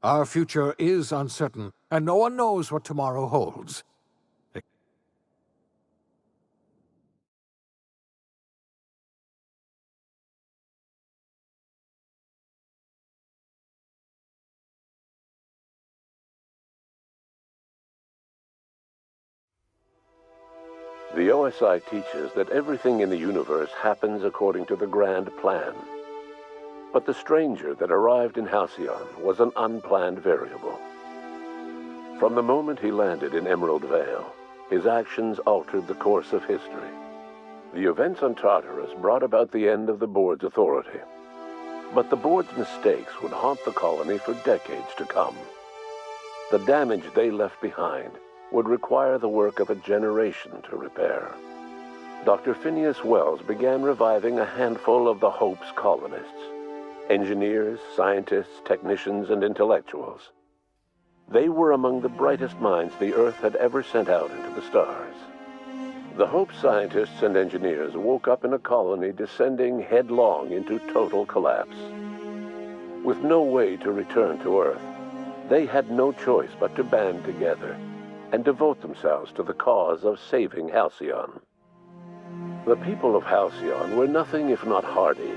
Our future is uncertain, and no one knows what tomorrow holds. The OSI teaches that everything in the universe happens according to the grand plan. But the stranger that arrived in Halcyon was an unplanned variable. From the moment he landed in Emerald Vale, his actions altered the course of history. The events on Tartarus brought about the end of the board's authority. But the board's mistakes would haunt the colony for decades to come. The damage they left behind would require the work of a generation to repair. Dr. Phineas Wells began reviving a handful of the Hope's colonists: engineers, scientists, technicians, and intellectuals. They were among the brightest minds the Earth had ever sent out into the stars. The Hope scientists and engineers woke up in a colony descending headlong into total collapse. With no way to return to Earth, they had no choice but to band together and devote themselves to the cause of saving Halcyon. The people of Halcyon were nothing if not hardy.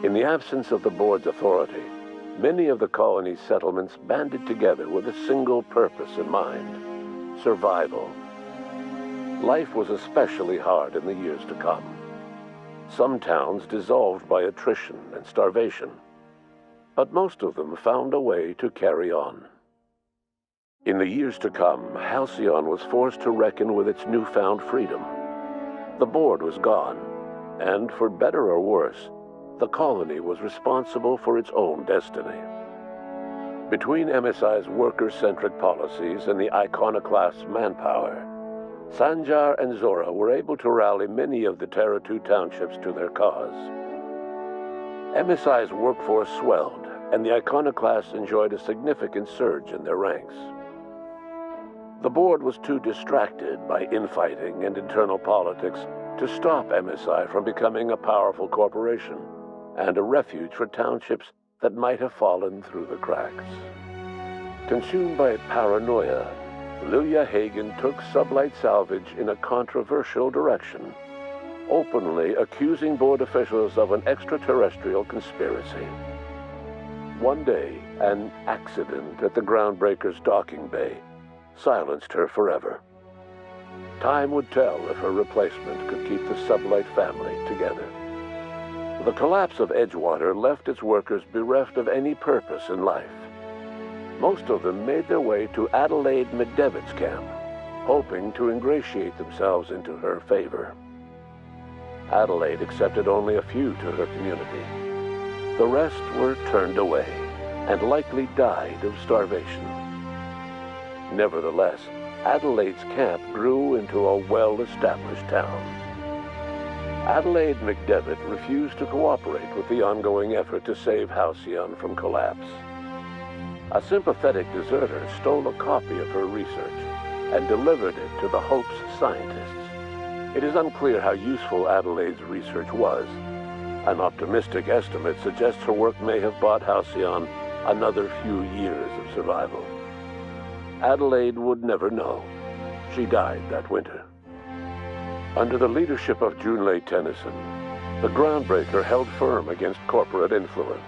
In the absence of the board's authority, many of the colony's settlements banded together with a single purpose in mind: survival. Life was especially hard in the years to come. Some towns dissolved by attrition and starvation, but most of them found a way to carry on. In the years to come, Halcyon was forced to reckon with its newfound freedom. The board was gone, and for better or worse, the colony was responsible for its own destiny. Between MSI's worker-centric policies and the iconoclast's manpower, Sanjar and Zora were able to rally many of the Terra 2 townships to their cause. MSI's workforce swelled, and the iconoclasts enjoyed a significant surge in their ranks. The board was too distracted by infighting and internal politics to stop MSI from becoming a powerful corporation and a refuge for townships that might have fallen through the cracks. Consumed by paranoia, Lilia Hagen took Sublight Salvage in a controversial direction, openly accusing board officials of an extraterrestrial conspiracy. One day, an accident at the Groundbreaker's docking bay silenced her forever. Time would tell if her replacement could keep the Sublight family together. The collapse of Edgewater left its workers bereft of any purpose in life. Most of them made their way to Adelaide McDevitt's camp, hoping to ingratiate themselves into her favor. Adelaide accepted only a few to her community. The rest were turned away and likely died of starvation. Nevertheless, Adelaide's camp grew into a well-established town. Adelaide McDevitt refused to cooperate with the ongoing effort to save Halcyon from collapse. A sympathetic deserter stole a copy of her research and delivered it to the Hope's scientists. It is unclear how useful Adelaide's research was. An optimistic estimate suggests her work may have bought Halcyon another few years of survival. Adelaide would never know. She died that winter. Under the leadership of Junlei Tennyson, the Groundbreaker held firm against corporate influence.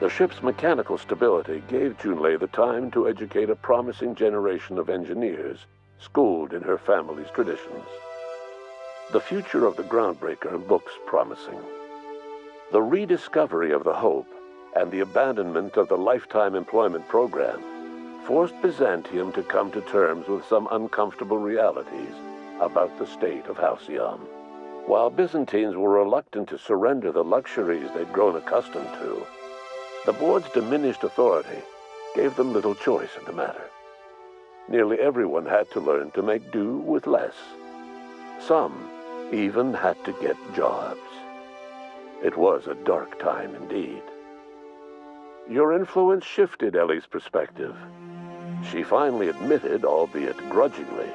The ship's mechanical stability gave Junlei the time to educate a promising generation of engineers schooled in her family's traditions. The future of the Groundbreaker looks promising. The rediscovery of the Hope and the abandonment of the lifetime employment program forced Byzantium to come to terms with some uncomfortable realities about the state of Halcyon. While Byzantines were reluctant to surrender the luxuries they'd grown accustomed to, the board's diminished authority gave them little choice in the matter. Nearly everyone had to learn to make do with less. Some even had to get jobs. It was a dark time indeed. Your influence shifted Ellie's perspective. She finally admitted, albeit grudgingly,